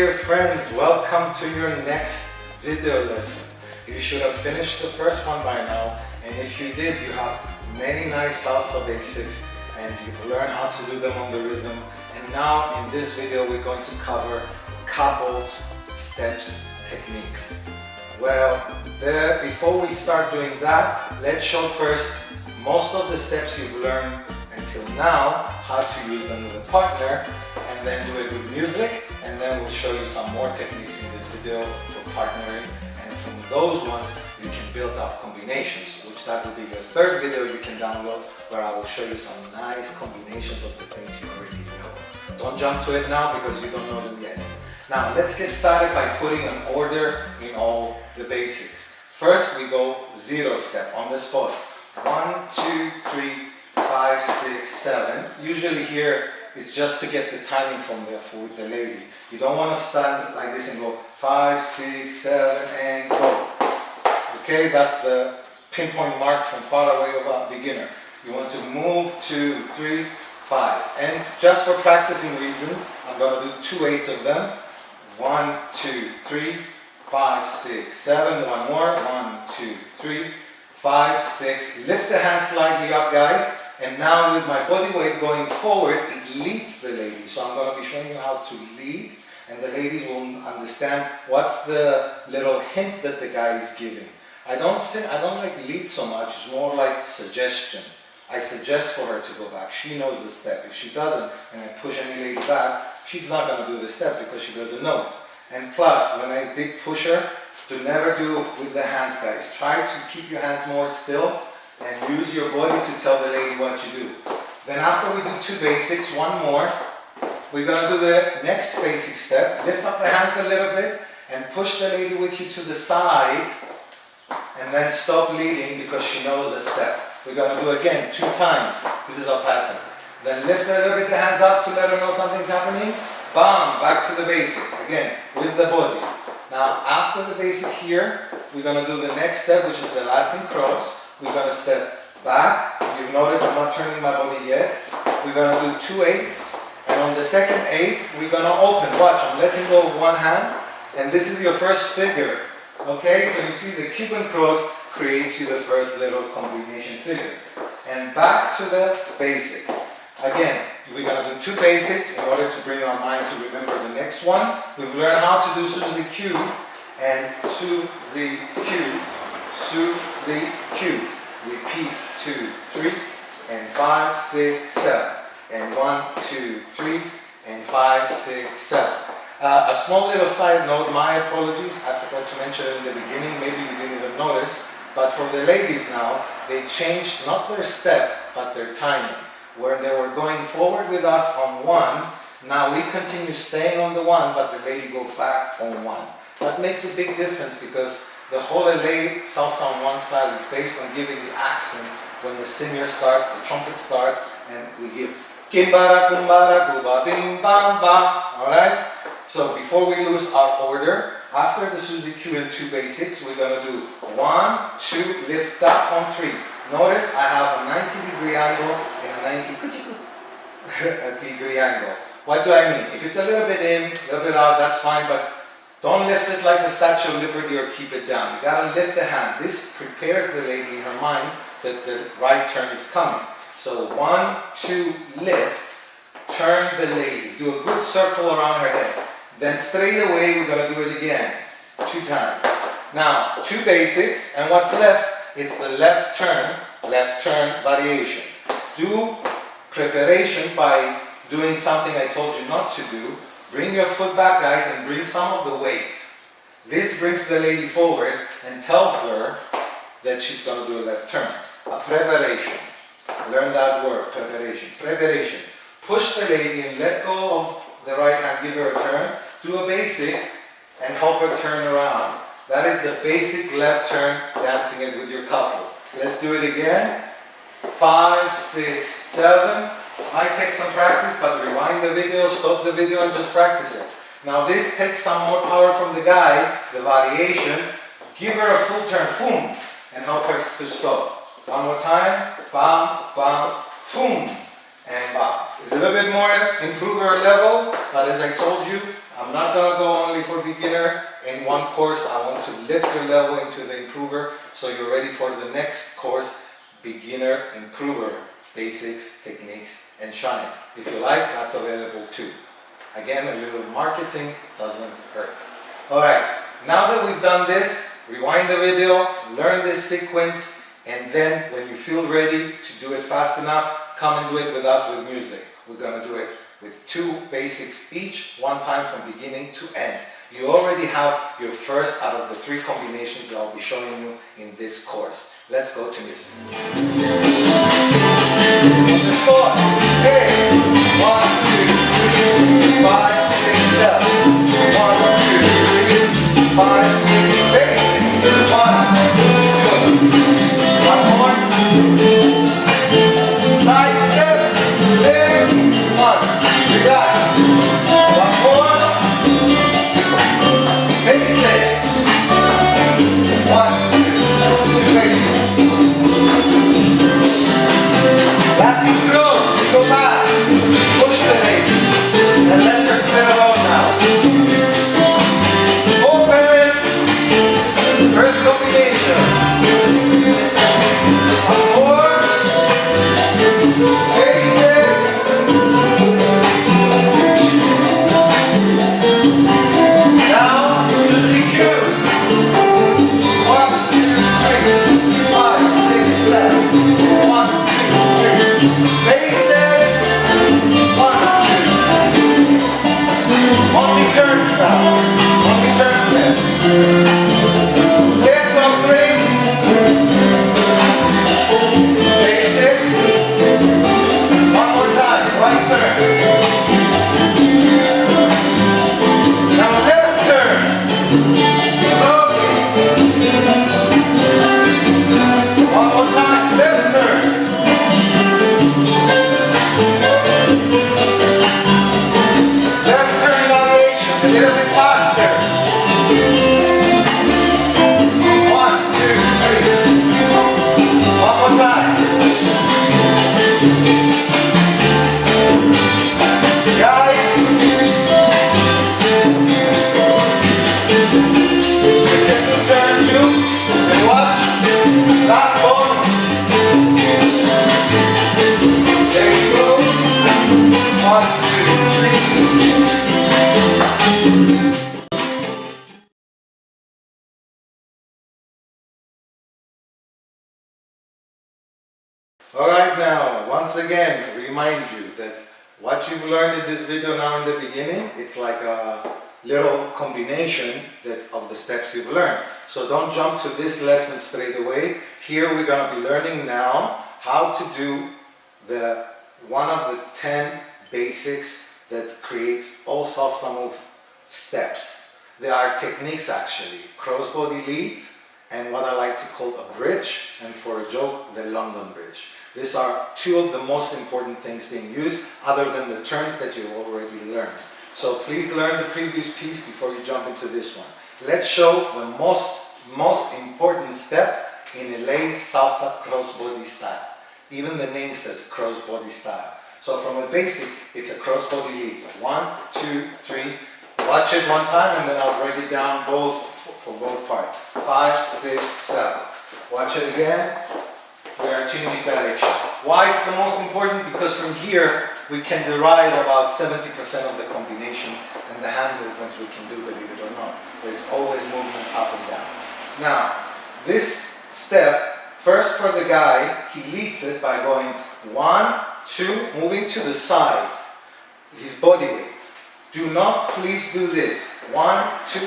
dear friends, welcome to your next video lesson. You should have finished the first one by now, and if you did, you have many nice salsa basics and you've learned how to do them on the rhythm. And now in this video we're going to cover couples, steps, techniques. Well, before we start doing that, let's show first most of the steps you've learned until now, how to use them with a partner, and then do it with music, and then we'll show you some more techniques in this video for partnering, and from those ones you can build up combinations, which that will be your third video you can download, where I will show you some nice combinations of the things you already know. Don't jump to it now because you don't know them yet. Now let's get started by putting an order in all the basics. First we go 0 step on the spot. 1, 2, 3, 5, 6, 7. Usually here it's just to get the timing from there with the lady. You don't want to stand like this and go 5, 6, 7 and go. Okay, that's the pinpoint mark from far away of a beginner. You want to move 2, 3, 5. And just for practicing reasons, I'm going to do 2 8s of them. 1, 2, 3, 5, 6, 7. One more. 1, 2, 3, 5, 6. Lift the hands slightly up, guys. And now with my body weight going forward, it leads the lady. So I'm going to be showing you how to lead, and the ladies will understand what's the little hint that the guy is giving. I don't like lead so much, it's more like suggestion. I suggest for her to go back. She knows the step. If she doesn't, and I push any lady back, she's not going to do the step because she doesn't know it. And plus, when I did push her, to never do with the hands, guys. Try to keep your hands more still and use your body to tell the lady what you do. Then after we do 2 basics, one more, we're going to do the next basic step. Lift up the hands a little bit and push the lady with you to the side, and then stop leading because she knows the step. We're going to do again 2 times. This is our pattern. Then lift a little bit the hands up to let her know something's happening. Bam, back to the basic. Again, with the body. Now after the basic here, we're going to do the next step, which is the Latin cross. We're going to step back. You've noticed I'm not turning my body yet. We're going to do 2 8s. And on the second 8, we're going to open. Watch, I'm letting go of one hand. And this is your first figure. Okay, so you see the Cuban cross creates you the first little combination figure. And back to the basic. Again, we're going to do 2 basics in order to bring our mind to remember the next one. We've learned how to do Suzy Q and Suzy Q. Suzy Q. Repeat 2, 3, and 5, 6, 7. And 1, 2, 3, and 5, 6, 7. A small little side note, my apologies, I forgot to mention it in the beginning, maybe you didn't even notice, but for the ladies now, they changed not their step, but their timing. Where they were going forward with us on 1, now we continue staying on the 1, but the lady goes back on 1. That makes a big difference because the whole LA salsa on 1 style is based on giving the accent when the singer starts, the trumpet starts, and we give kimbara, kumbara, kuba, bing, bam, bam. Alright? So before we lose our order, after the Suzy Q and 2 basics, we're going to do 1, 2, lift up on 3. Notice I have a 90-degree angle and a 90-degree angle. What do I mean? If it's a little bit in, a little bit out, that's fine, but don't lift it like the Statue of Liberty or keep it down. You got to lift the hand. This prepares the lady in her mind that the right turn is coming. So 1, 2, lift, turn the lady. Do a good circle around her head. Then straight away we're going to do it again, 2 times. Now 2 basics, and what's left? It's the left turn variation. Do preparation by doing something I told you not to do. Bring your foot back, guys, and bring some of the weight. This brings the lady forward and tells her that she's going to do a left turn. A preparation. Learn that word, preparation. Preparation. Push the lady and let go of the right hand, give her a turn. Do a basic and help her turn around. That is the basic left turn, dancing it with your couple. Let's do it again. 5, 6, 7. Might take some practice, but rewind the video, stop the video, and just practice it. Now this takes some more power from the guy, the variation. Give her a full turn, boom, and help her to stop. One more time, bam, bam, boom, and bam. It's a little bit more improve her level, but as I told you, I'm not gonna go only for beginner in one course. I want to lift your level into the improver so you're ready for the next course, beginner improver, basics, techniques, and shines. If you like, that's available too. Again, a little marketing doesn't hurt. Alright, now that we've done this, rewind the video, learn this sequence, and then when you feel ready to do it fast enough, come and do it with us with music. We're gonna do it with 2 basics each, one time from beginning to end. You already have your first out of the 3 combinations that I'll be showing you in this course. Let's go to music. On the spot. Hey! 1, 2, 3, 5, 6, 7. 1, 2, 3, 5, 6. Basic. 1, 2. One more. Side step. Then 1. Relax. One more. Basic. 1, 2 basic. Latin cross. We go back. Push the leg. And let her clear the road now. Open. First combination. One more. Basic. Now, Susie Q. 1, 2, 3, 5, 6, 7. 1, 2, 3. Basic. 1, 2. Only turns now. Only turns left. Left on 3. Basic. One more time. Right turn. Now left turn. Slowly. One more time. Left turn. Left turn variation. A little bit faster. 1, 2, 3. One more time. Guys, we can do turn 2 and watch. Last bonus. There you go. 1, 2, 3. Alright, now, once again, remind you that what you've learned in this video now in the beginning, it's like a little combination of the steps you've learned. So don't jump to this lesson straight away. Here we're going to be learning now how to do one of the 10 basics that creates all salsa move steps. They are techniques actually, crossbody lead and what I like to call a bridge, and for a joke, the London bridge. These are 2 of the most important things being used other than the turns that you already learned. So please learn the previous piece before you jump into this one. Let's show the most important step in a lay salsa crossbody style. Even the name says crossbody style. So from a basic, it's a crossbody lead. 1, 2, 3. Watch it one time and then I'll break it down for both parts. 5, 6, 7. Watch it again. We are changing direction. Why it's the most important? Because from here we can derive about 70% of the combinations and the hand movements we can do, believe it or not. There's always movement up and down. Now, this step, first for the guy, he leads it by going 1, 2, moving to the side, his body weight. Do not please do this. 1, 2.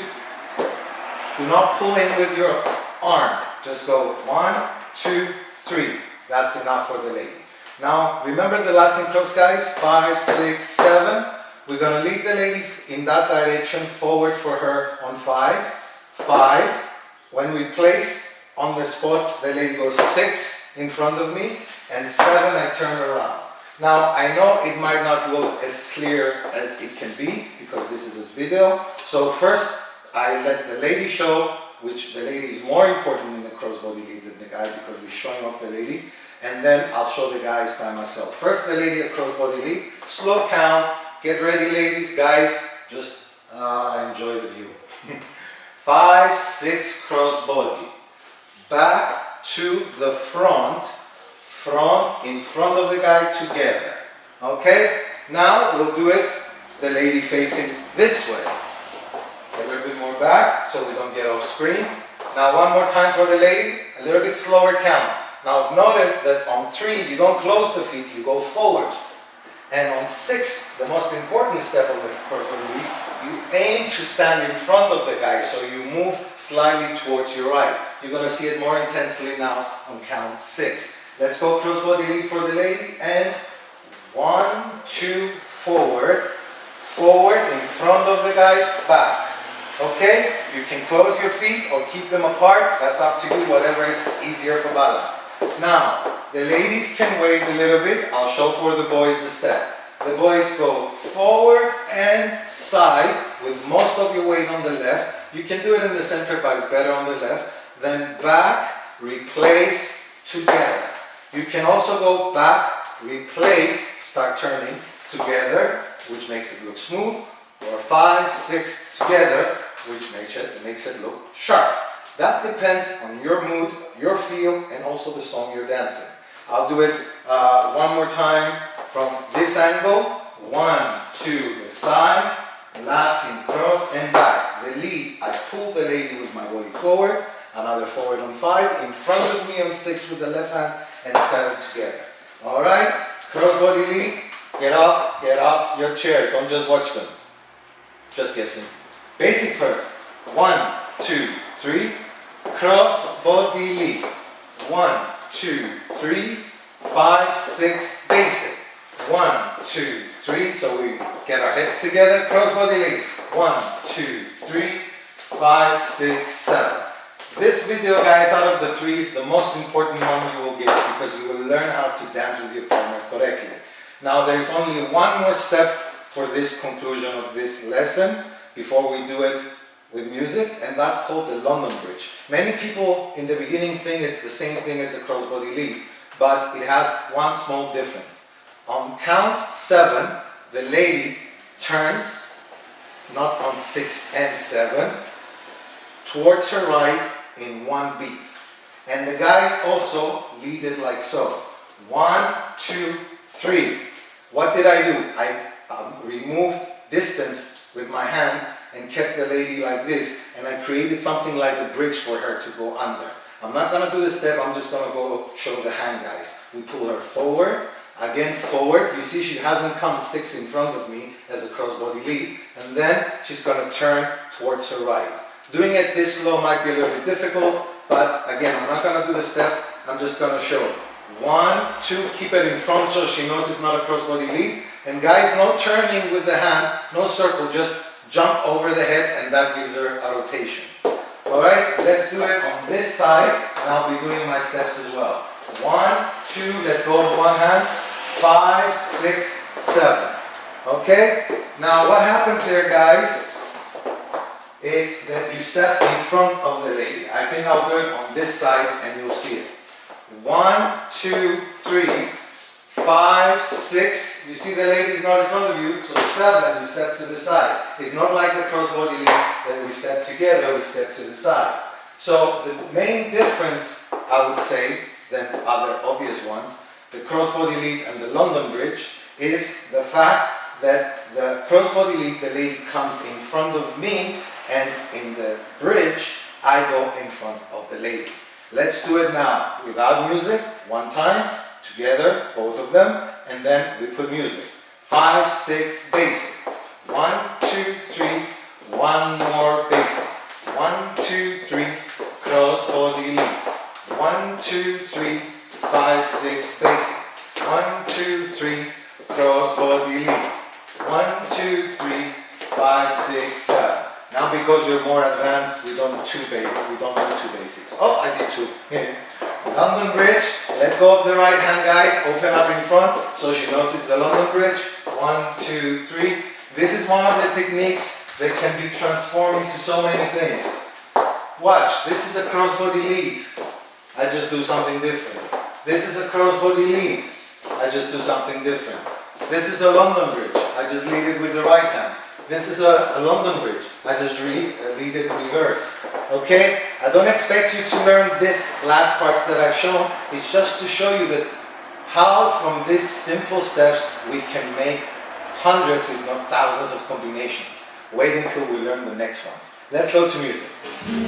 Do not pull in with your arm. Just go 1, 2, 3. That's enough for the lady. Now, remember the Latin cross, guys? 5, 6, 7. We're going to lead the lady in that direction forward for her on 5. 5. When we place on the spot, the lady goes 6 in front of me, and 7 I turn around. Now, I know it might not look as clear as it can be because this is a video. So first, I let the lady show, which the lady is more important in the crossbody lead than the guy because we're showing off the lady. And then I'll show the guys by myself. First, the lady a crossbody lead. Slow count. Get ready, ladies. Guys, just I enjoy the view. 5, 6, crossbody. Back to the front, front in front of the guy together. Okay? Now we'll do it, the lady facing this way. A little bit more back so we don't get off screen. Now one more time for the lady, a little bit slower count. Now I've noticed that on 3 you don't close the feet, you go forward. And on 6, the most important step of the crossbody lead, you aim to stand in front of the guy, so you move slightly towards your right. You're going to see it more intensely now on count 6. Let's go crossbody lead for the lady, and 1, 2, forward, forward in front of the guy, back. Okay? You can close your feet or keep them apart, that's up to you, whatever it's easier for balance. Now, the ladies can wait a little bit, I'll show for the boys the step. The boys go forward and side with most of your weight on the left. You can do it in the center, but it's better on the left. Then back, replace, together. You can also go back, replace, start turning, together, which makes it look smooth, or 5, 6, together, which makes it look sharp. That depends on your mood, your feel, and also the song you're dancing. I'll do it one more time from this angle. 1 to the side, Latin cross and back. The lead, I pull the lady with my body forward, another forward on 5, in front of me on 6 with the left hand, and settle together. Alright, crossbody lead, get off your chair, don't just watch them. Just guessing. Basic first. 1, 2, 3, crossbody lead. 1, 2, 3, 5, 6, basic. 1, 2, 3, so we get our heads together, crossbody lead. 1, 2, 3, 5, 6, 7. This video, guys, out of the 3 is the most important one you will get, because you will learn how to dance with your partner correctly. Now there's only one more step for this conclusion of this lesson before we do it with music, and that's called the London Bridge. Many people in the beginning think it's the same thing as a crossbody lead, but it has one small difference. On count 7, the lady turns, not on 6 and 7, towards her right in 1 beat. And the guys also lead it like so. 1, 2, 3. What did I do? I removed distance with my hand and kept the lady like this, and I created something like a bridge for her to go under. I'm not going to do the step, I'm just going to go show the hand, guys. We pull her forward, again forward. You see she hasn't come 6 in front of me as a crossbody lead, and then she's going to turn towards her right. Doing it this slow might be a little bit difficult, but again, I'm not going to do the step, I'm just going to show. 1, 2, keep it in front so she knows it's not a crossbody lead. And guys, no turning with the hand, no circle, just jump over the head, and that gives her a rotation. Alright, let's do it on this side, and I'll be doing my steps as well. 1, 2, let go of one hand, 5, 6, 7. Okay, now what happens there, guys, is that you step in front of the lady. I think I'll do it on this side and you'll see it. 1, 2, 3, 5, 6. You see the lady's not in front of you, so 7, you step to the side. It's not like the crossbody lead that we step together, we step to the side. So the main difference, I would say, than other obvious ones, the crossbody lead and the London Bridge, is the fact that the crossbody lead, the lady comes in front of me, and in the bridge, I go in front of the lady. Let's do it now, without music, one time, together, both of them, and then we put music. 5, 6, basic. 1, 2, 3, one more basic. 1, 2, 3, crossbody lead. 1, 2, 3, 5, 6, basic. 1, 2, 3, crossbody lead. 1, 2, 3, 5, 6, 7. Now because you're more advanced, we don't do 2 basics. Oh, I did 2. London Bridge, let go of the right hand, guys, open up in front so she knows it's the London Bridge. 1, 2, 3. This is one of the techniques that can be transformed into so many things. Watch, this is a crossbody lead. I just do something different. This is a crossbody lead. I just do something different. This is a London Bridge. I just lead it with the right hand. This is a London bridge. I just lead it reverse. Okay? I don't expect you to learn this last parts that I've shown. It's just to show you that how from these simple steps we can make hundreds, if not thousands of combinations. Wait until we learn the next ones. Let's go to music. 1,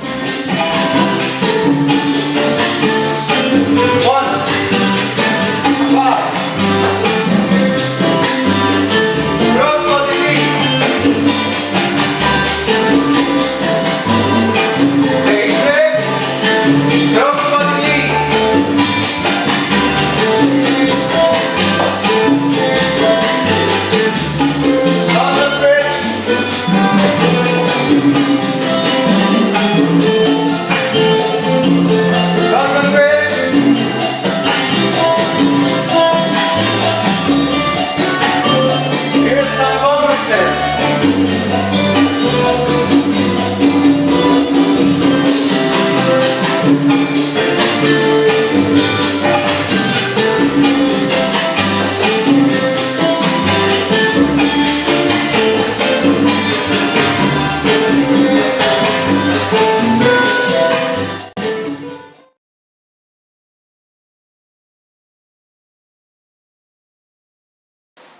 5. Crossbody lead. Basic. Crossbody lead. London bridge. London bridge. Here's some bonuses.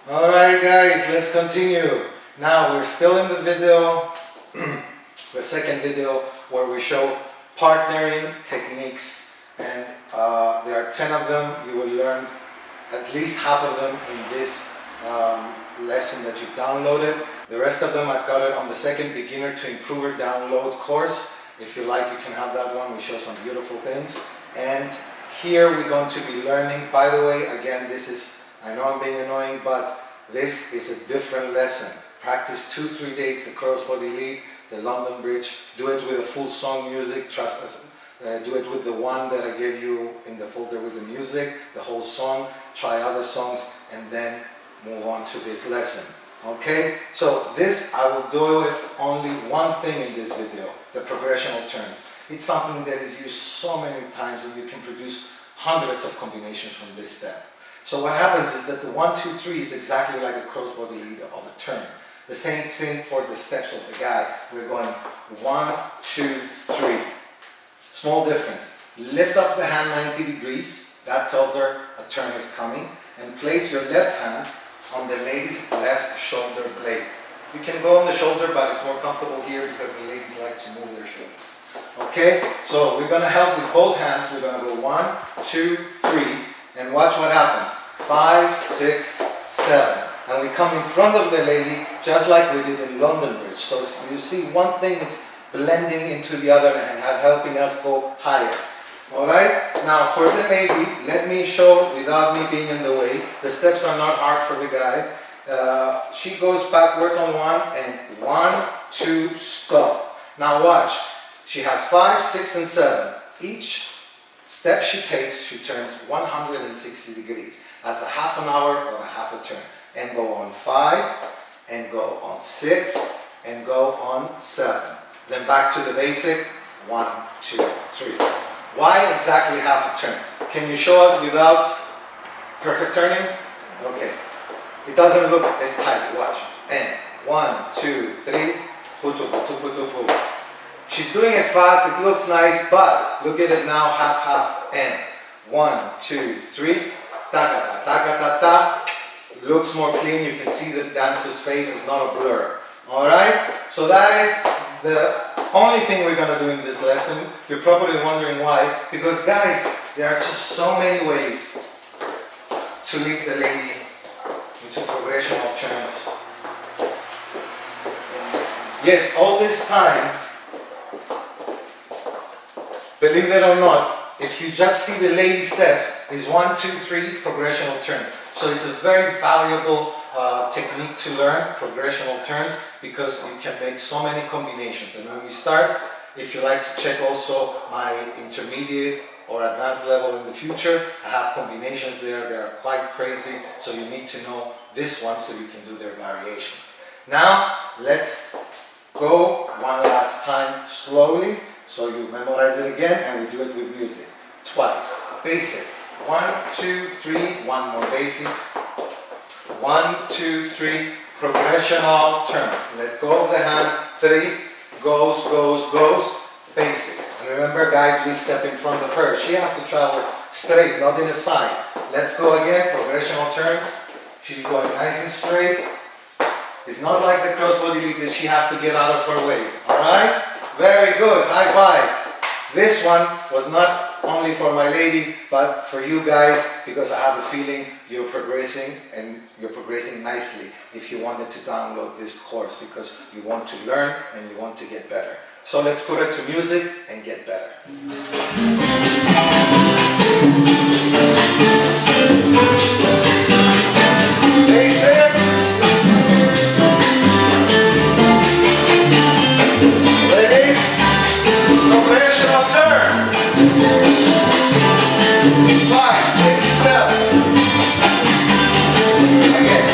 Alright guys, let's continue. Now we're still in the video, the second video where we show partnering techniques, and there are 10 of them. You will learn at least half of them in this lesson that you've downloaded. The rest of them I've got it on the second beginner to improver download course. If you like, you can have that one. We show some beautiful things. And here we're going to be learning, by the way, again, this is, I know I'm being annoying, but this is a different lesson. Practice 2-3 days the crossbody lead, the London bridge. Do it with a full song music. Trust us. Do it with the one that I gave you in the folder with the music, the whole song. Try other songs and then move on to this lesson. Okay? So this, I will do it only one thing in this video, the progressional turns. It's something that is used so many times and you can produce hundreds of combinations from this step. So what happens is that the 1, 2, 3 is exactly like a crossbody lead of a turn. The same thing for the steps of the guy. We're going 1, 2, 3. Small difference. Lift up the hand 90 degrees. That tells her a turn is coming. And place your left hand on the lady's left shoulder blade. You can go on the shoulder, but it's more comfortable here because the ladies like to move their shoulders. Okay? So we're going to help with both hands. We're going to go 1, 2, 3. And watch what happens. 5, 6, 7. And we come in front of the lady just like we did in London Bridge. So you see one thing is blending into the other and helping us go higher. Alright? Now for the lady, let me show without me being in the way. The steps are not hard for the guy. She goes backwards on 1 and 1, 2, stop. Now watch. She has 5, 6 and 7. Each step she takes, she turns 160 degrees. That's a half an hour or a half a turn. And go on 5, and go on 6, and go on 7. Then back to the basic, 1, 2, 3. Why exactly half a turn? Can you show us without perfect turning? Okay. It doesn't look as tight. Watch. And 1, 2, 3. Putu, putu, putu, putu. She's doing it fast, it looks nice, but look at it now, half, half, and 1, 2, 3, ta ta ta ta ta. Looks more clean, you can see the dancer's face is not a blur. Alright? So that is the only thing we're going to do in this lesson. You're probably wondering why. Because guys, there are just so many ways to lead the lady into progressional turns. Yes, all this time, believe it or not, if you just see the lady steps, is 1, 2, 3 progressional turn. So it's a very valuable technique to learn, progressional turns, because you can make so many combinations. And when we start, if you like to check also my intermediate or advanced level in the future, I have combinations there. They are quite crazy, so you need to know this one so you can do their variations. Now, let's go one last time slowly. So you memorize it again and we do it with music. Twice. Basic. 1, 2, 3. One more basic. 1, 2, 3. progressional turns. Let go of the hand, 3, goes, goes, goes, basic. And remember guys, we step in front of her. She has to travel straight, not in the side. Let's go again, progressional turns. She's going nice and straight. It's not like the crossbody lead that she has to get out of her way. Alright? Very good, high five. This one was not only for my lady, but for you guys, because I have a feeling you're progressing, and you're progressing nicely if you wanted to download this course, because you want to learn and you want to get better. So let's put it to music and get better. Basic. Ready? Progressional turn. 5, 6, 7. Again.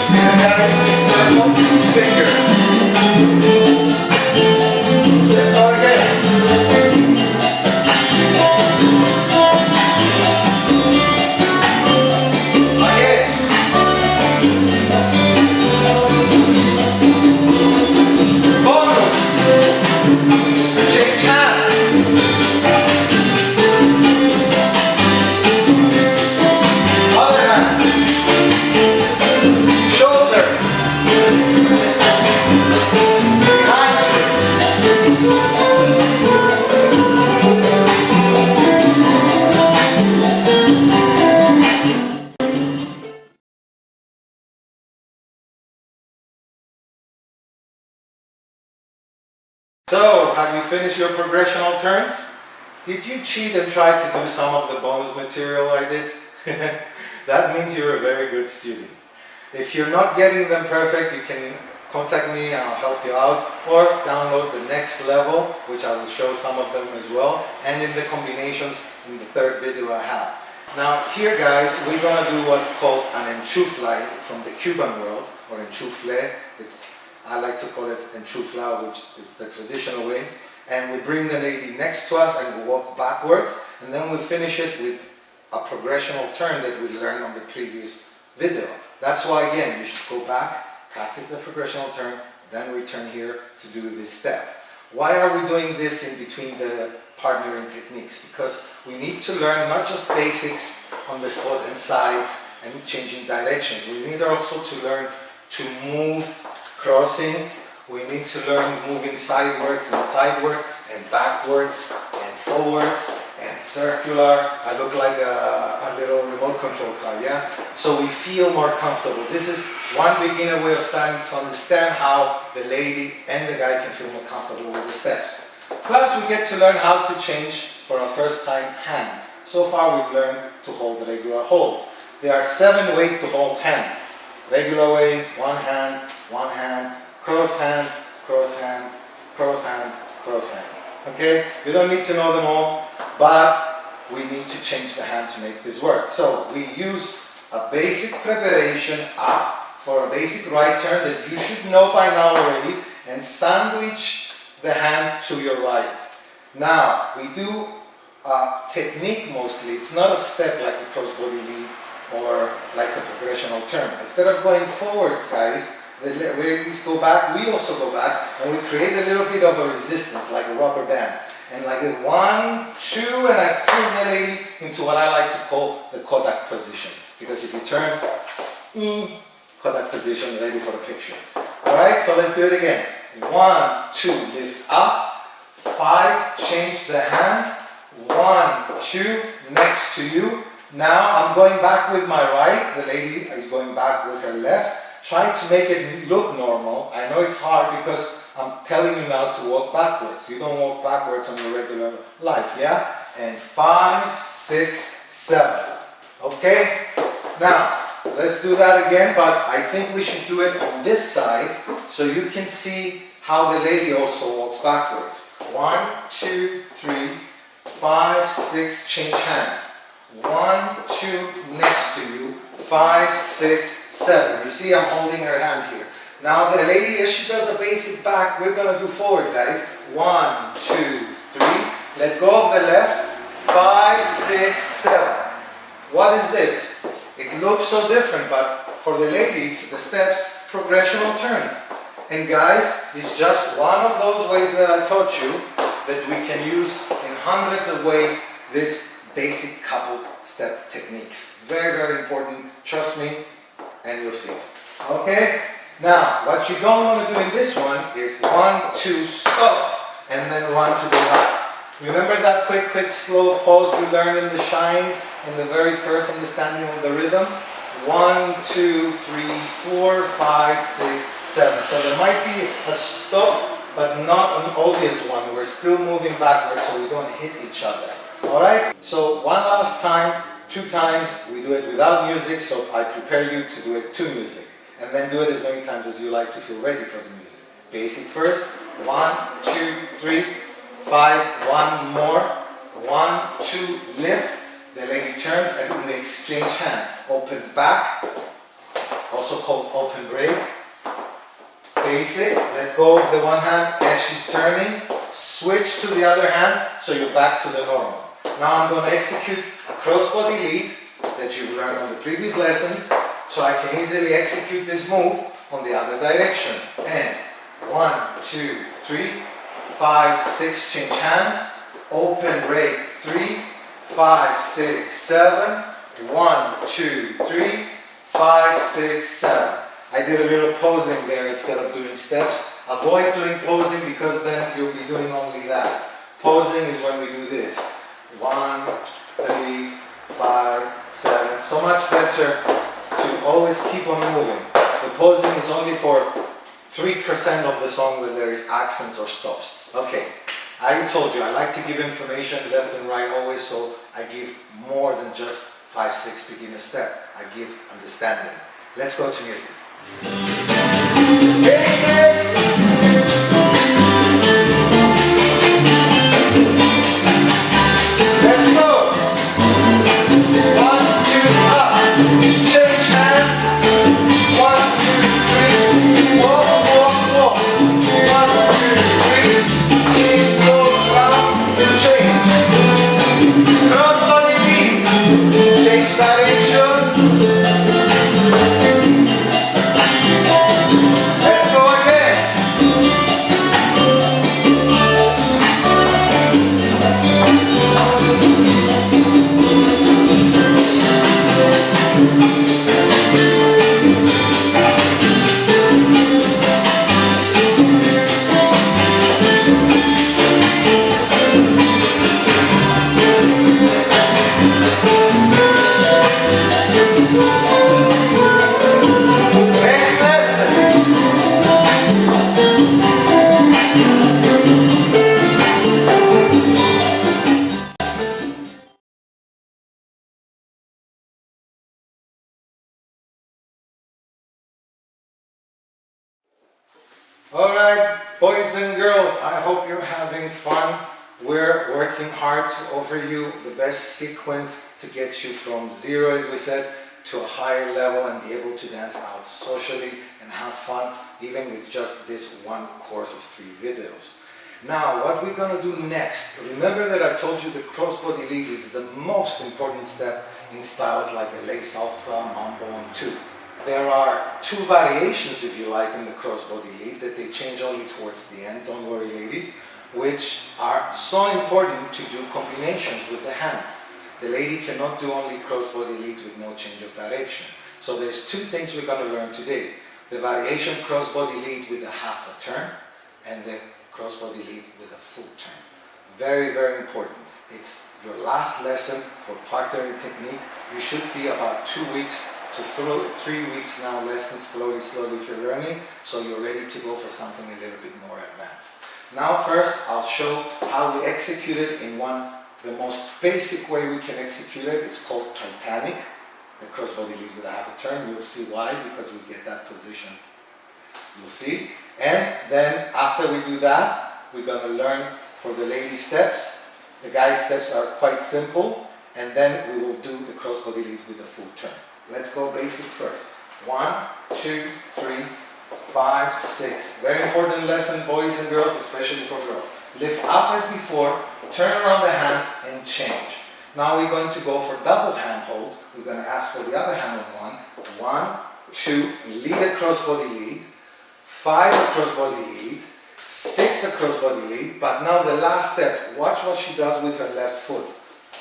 See the guy? Circle, finger. Let's go again. Again. Bonus. Change hand. Other hand. Shoulder. Behind you. So, have you finished your progressional turns? Did you cheat and try to do some of the bonus material I did? That means you're a very good student. If you're not getting them perfect, you can contact me and I'll help you out, or download the next level, which I will show some of them as well, and in the combinations in the third video I have. Now here guys, we're gonna do what's called an enchufla from the Cuban world, or enchufle. I like to call it enchufla, which is the traditional way. And we bring the lady next to us and we walk backwards, and then we finish it with a progressional turn that we learned on the previous video. That's why again, you should go back, practice the progressional turn, then return here to do this step. Why are we doing this in between the partnering techniques? Because we need to learn not just basics on the spot and side and changing directions. We need also to learn to move crossing. We need to learn moving sidewards and backwards and forwards and circular. I look like a little remote control car, yeah? So we feel more comfortable. This is one beginner way of starting to understand how the lady and the guy can feel more comfortable with the steps. Plus we get to learn how to change for our first time hands. So far we've learned to hold the regular hold. There are 7 ways to hold hands. Regular way, one hand, cross hands, cross hands, cross hand, cross hand. Okay? You don't need to know them all, but we need to change the hand to make this work. So we use a basic preparation up for a basic right turn that you should know by now already, and sandwich the hand to your right. Now, we do a technique mostly. It's not a step like a crossbody lead or like a progressional turn. Instead of going forward, guys, the ladies go back, we also go back, and we create a little bit of a resistance, like a rubber band. And like a 1, 2, and I pull the lady into what I like to call the Kodak position. Because if you turn, Kodak position, ready for the picture. Alright, so let's do it again. 1, 2, lift up. 5, change the hand. 1, 2, next to you. Now I'm going back with my right, the lady is going back with her left. Try to make it look normal. I know it's hard because I'm telling you now to walk backwards. You don't walk backwards on your regular life, yeah? And 5, 6, 7. Okay? Now, let's do that again, but I think we should do it on this side so you can see how the lady also walks backwards. 1, 2, 3, 5, 6, change hand. 1, 2, next to you. 5, 6, 7. You see I'm holding her hand here. Now the lady, as she does a basic back, we're going to do forward, guys. 1, 2, 3. Let go of the left. 5, 6, 7. What is this? It looks so different, but for the ladies, the steps, progressional turns. And guys, it's just one of those ways that I taught you that we can use in hundreds of ways this basic couple step techniques. Very, very important. Trust me, and you'll see. Okay? Now, what you don't want to do in this one is 1, 2, stop, and then run to the right. Remember that quick, slow pose we learned in the shines in the very first understanding of the rhythm? 1, 2, 3, 4, 5, 6, 7. So there might be a stop, but not an obvious one. We're still moving backwards so we don't hit each other. Alright? So one last time, 2 times, we do it without music, so I prepare you to do it to music. And then do it as many times as you like to feel ready for the music. Basic first, 1, 2, 3, 5, 1 more, 1, 2, lift, the lady turns and we exchange hands. Open back, also called open break. Basic, let go of the one hand as she's turning, switch to the other hand so you're back to the normal. Now I'm going to execute a crossbody lead that you've learned on the previous lessons so I can easily execute this move on the other direction. And 1, 2, 3, 5, 6, change hands, open break 3, 5, 6, 7, 1, 2, 3, 5, 6, 7. I did a little posing there instead of doing steps. Avoid doing posing because then you'll be doing only that. Posing is when we do this. 1, 3, 5, 7. So much better to always keep on moving. The posing is only for 3% of the song where there is accents or stops. Okay, I told you I like to give information left and right always, so I give more than just 5, 6 beginner step. I give understanding. Let's go to music. Basic. Let's go. 1, 2, up. Change hands. 1, 2, 3. Walk, walk, walk. 1, 2, 3. Change, go around. Change. Crossbody lead. Change direction. Alright, boys and girls, I hope you're having fun. We're working hard to offer you the best sequence to get you from 0, as we said, to a higher level and be able to dance out socially and have fun, even with just this one course of 3 videos. Now, what we're going to do next, remember that I told you the crossbody lead is the most important step in styles like LA Salsa, Mambo and 2. There are 2 variations, if you like, in the crossbody lead that they change only towards the end, don't worry ladies, which are so important to do combinations with the hands. The lady cannot do only crossbody lead with no change of direction. So there's 2 things we're going to learn today. The variation crossbody lead with a half a turn and the crossbody lead with a full turn. Very, very important. It's your last lesson for partner technique. You should be about 2 weeks to 3 weeks now lessons slowly if you're learning, so you're ready to go for something a little bit more advanced. Now first I'll show how we execute it in the most basic way we can execute it. It's called Titanic, the crossbody lead with a half a turn. You'll see why, because we get that position. You'll see. And then after we do that, we're going to learn for the lady steps. The guy steps are quite simple, and then we will do the crossbody lead with a full turn. Let's go basic first. 1, 2, 3, 5, 6. Very important lesson, boys and girls, especially for girls. Lift up as before, turn around the hand and change. Now we're going to go for double hand hold we're going to ask for the other hand on 1, 2, lead a crossbody lead, 5 a crossbody lead, 6 a crossbody lead, but now the last step, watch what she does with her left foot.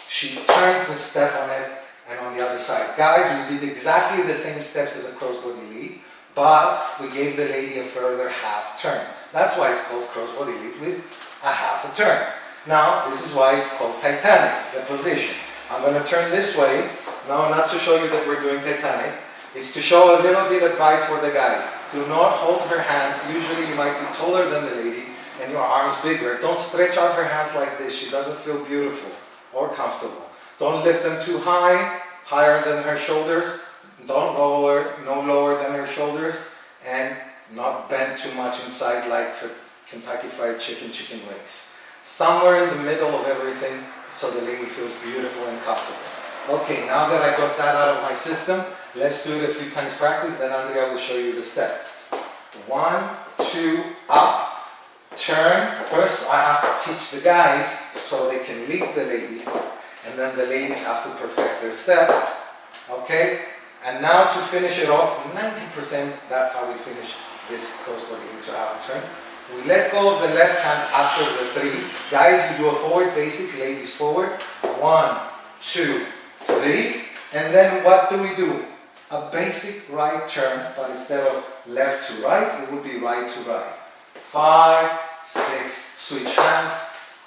She turns the step on it and on the other side. Guys, we did exactly the same steps as a crossbody lead, but we gave the lady a further half turn. That's why it's called crossbody lead with a half a turn. Now, this is why it's called Titanic, the position. I'm going to turn this way. No, not to show you that we're doing Titanic. It's to show a little bit advice for the guys. Do not hold her hands. Usually you might be taller than the lady and your arms bigger. Don't stretch out her hands like this. She doesn't feel beautiful or comfortable. Don't lift them too high, higher than her shoulders. Don't lower, no lower than her shoulders, and not bend too much inside like for Kentucky Fried Chicken wings. Somewhere in the middle of everything so the lady feels beautiful and comfortable. Okay, now that I got that out of my system, let's do it a few times practice, then Andrea will show you the step. 1, 2, up, turn. First I have to teach the guys so they can lead the ladies, and then the ladies have to perfect their step. Okay? And now to finish it off, 90%, that's how we finish this crossbody into half a turn. We let go of the left hand after the 3. Guys, you do a forward basic, ladies forward. 1, 2, 3. And then what do we do? A basic right turn, but instead of left to right, it would be right to right. 5, 6, switch hands,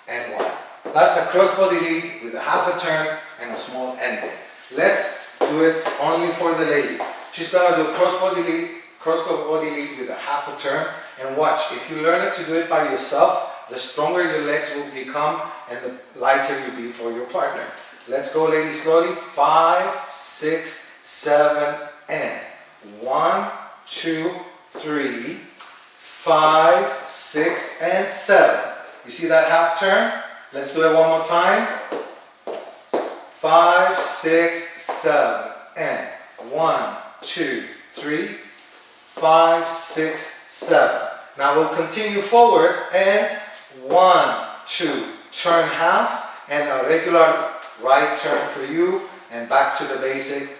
and 1. That's a crossbody lead with a half a turn and a small ending. Let's do it only for the lady. She's going to do a crossbody lead with a half a turn, and watch, if you learn it to do it by yourself, the stronger your legs will become and the lighter you'll be for your partner. Let's go, ladies, slowly. 5, 6, 7, and 1, 2, 3, 5, 6, and 7. You see that half turn? Let's do it one more time. 5, 6, 7, and 1, 2, 3, 5, 6, 7. Now we'll continue forward and 1, 2, turn half and a regular right turn for you and back to the basic.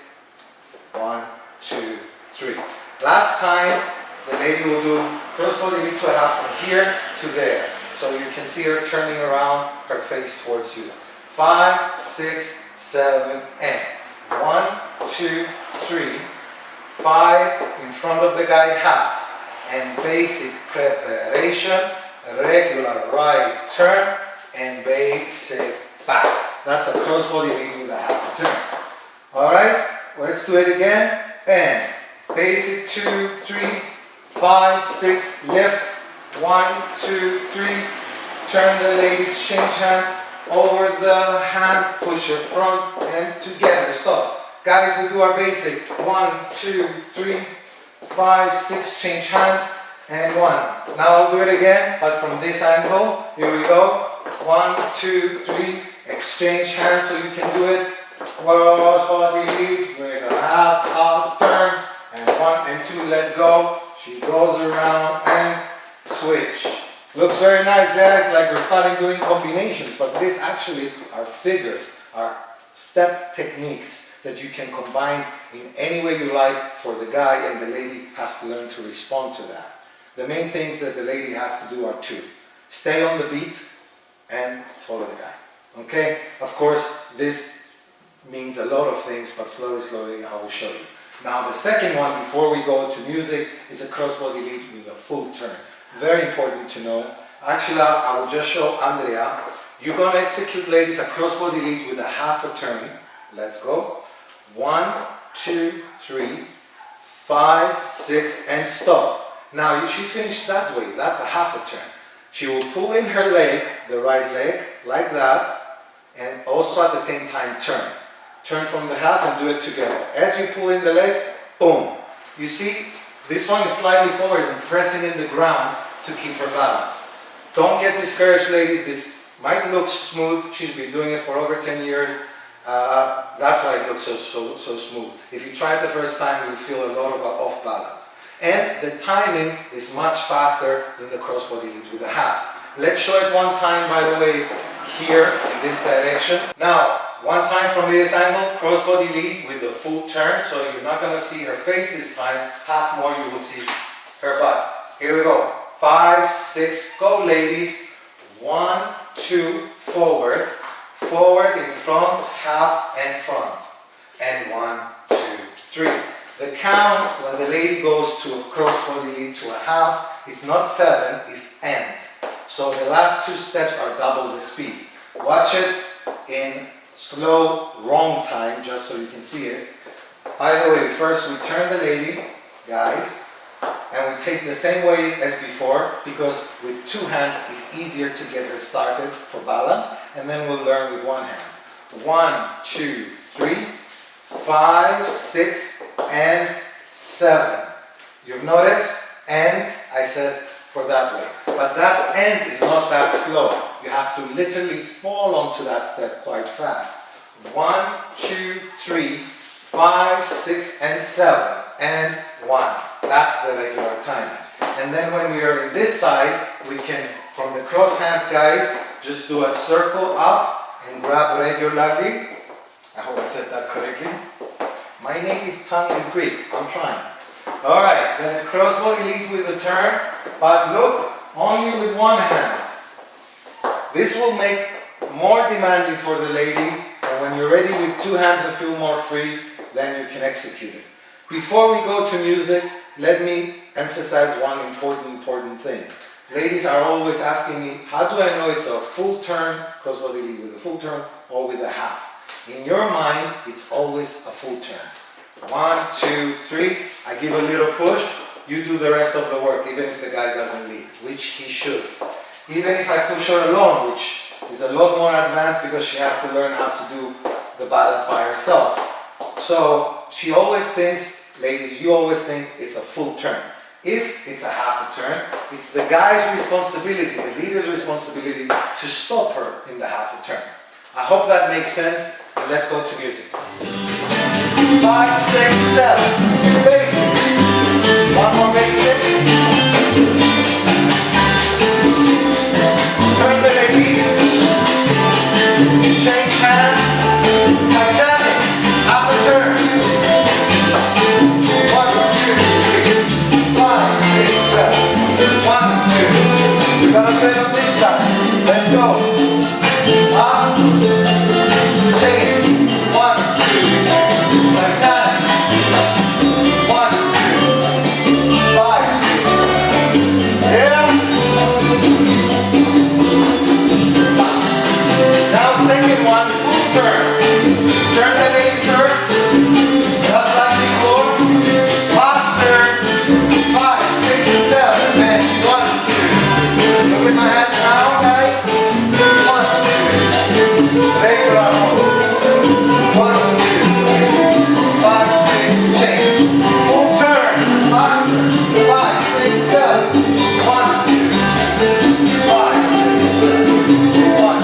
1, 2, 3. Last time the lady will do crossbody lead to a half from here to there. So you can see her turning around, her face towards you. 5, 6, 7, and 1, 2, 3, 5 in front of the guy half. And basic preparation, regular right turn, and basic back. That's a crossbody lead with a half a turn. Alright, let's do it again. And basic 2, 3, 5, 6, lift. 1, 2, 3, turn the lady, change hand, over the hand, push her front and together. Stop. Guys, we do our basic. 1, 2, 3, 5, 6, change hands, and 1. Now I'll do it again, but from this angle. Here we go. 1, 2, 3, exchange hands so you can do it. Crossbody lead, with a half out turn, and 1 and 2, let go. She goes around and switch. Looks very nice, guys, like we're starting doing combinations, but these actually are figures, are step techniques that you can combine in any way you like for the guy, and the lady has to learn to respond to that. The main things that the lady has to do are 2. Stay on the beat and follow the guy. Okay? Of course, this means a lot of things, but slowly I will show you. Now the second one, before we go to music, is a crossbody lead with a full turn. Very important to know. Actually, I will just show Andrea. You're going to execute, ladies, a crossbody lead with a half a turn. Let's go. 1, 2, 3, 5, 6, and stop. Now, she finished that way. That's a half a turn. She will pull in her leg, the right leg, like that, and also at the same time turn. Turn from the half and do it together. As you pull in the leg, boom. You see, this one is slightly forward and pressing in the ground to keep her balance. Don't get discouraged, ladies. This might look smooth. She's been doing it for over 10 years. That's why it looks so smooth. If you try it the first time, you'll feel a lot of off balance. And the timing is much faster than the crossbody lead with a half. Let's show it one time, by the way, here in this direction. Now, one time from this angle, crossbody lead with the full turn, so you're not going to see her face this time, half more you will see her butt. Here we go. 5, 6, go ladies. 1, 2, forward, forward, in front, half and front. And 1, 2, 3. The count when the lady goes to a crossbody lead to a half, it's not 7, it's end. So the last 2 steps are double the speed. Watch it in slow, wrong time, just so you can see it. By the way, first we turn the lady, guys, and we take the same way as before, because with 2 hands it's easier to get her started for balance, and then we'll learn with 1 hand. 1, 2, 3, 5, 6, and 7. You've noticed? And I said for that way. But that end is not that slow. You have to literally fall onto that step quite fast. 1, 2, 3, 5, 6, and 7. And 1. That's the regular timing. And then when we are in this side, we can, from the cross hands, guys, just do a circle up and grab regularly. I hope I said that correctly. My native tongue is Greek. I'm trying. Alright, then a crossbody lead with a turn, but look, only with 1 hand. This will make more demanding for the lady, and when you're ready with 2 hands and feel more free, then you can execute it. Before we go to music, let me emphasize one important thing. Ladies are always asking me, how do I know it's a full turn, crossbody lead with a full turn, or with a half? In your mind, it's always a full turn. 1, 2, 3, I give a little push, you do the rest of the work, even if the guy doesn't lead, which he should. Even if I push her alone, which is a lot more advanced because she has to learn how to do the balance by herself. So she always thinks, ladies, you always think it's a full turn. If it's a half a turn, it's the guy's responsibility, the leader's responsibility to stop her in the half a turn. I hope that makes sense, and let's go to music. 5, 6, 7, basic. 1 more basic. Turn the lady. Change hands. Titanic. Half a turn. 1, 2, 3, 5, 6, 7. 1, 2. We're gonna play on this side. Let's go. Up. Change. 1, 2, 3. Titanic. 1, 2, 5, 6. Yeah. Now second one, full turn. Turn the lady first. Just like before. Faster. 5, 6, and 7. And 1, 2. Look at my hands now, guys. 1, 2. Regular hold. 1, 2, 5, 6, change. Full turn. Faster. 5, 6, 7. 1, 2, 5, 6, 7. 1.